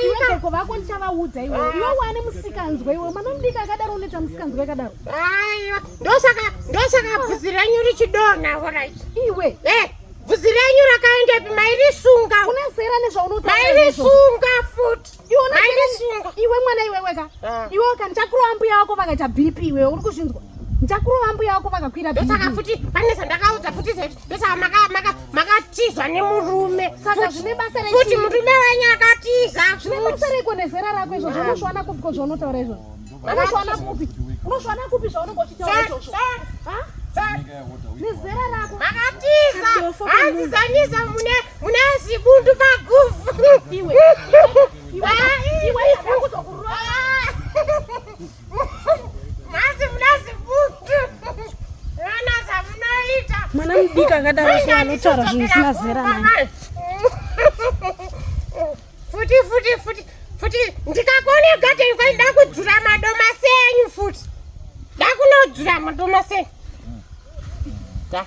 iwe vako ndichavaudza iwe wane musikanzwa iwe mwana mudiki akadaro unoita musikanzwa akadaro aiwa ndosaka bvudzi renyu richidonha orit iwe bvudzi renyu rakaendepi mairisunga una zera nezvaunoita mairisunga futi mairisunga iwe mwana iwe wega iwe waka ndichakurova mbuya wako vakaita bp iwe uri kuzvinzwa ndichakurova mbuya wako vakakwira ndosaka futi pane zvandakaudza futi zeti ndosaka makatizwa nemurume saka zvine basa futi murume wenyu akatiza zvine basa reko nezera rako izvozvo unosvana kupi ko zvaunotaura izvozvo unosvana kupi zvaunenge uchitaura izvozvo nezera rako makatiza hanzizanyiza mune zibundu paguvhu iwe ndakuzokurova masi muna zibundu ona zvamunoita mwana mudiki akadaro so anotaura zvinhu zvisina zera naye futi ndikakone gadheni kwai ndakudzura madomasi enyu futi ndakunodzura madomasi enyu da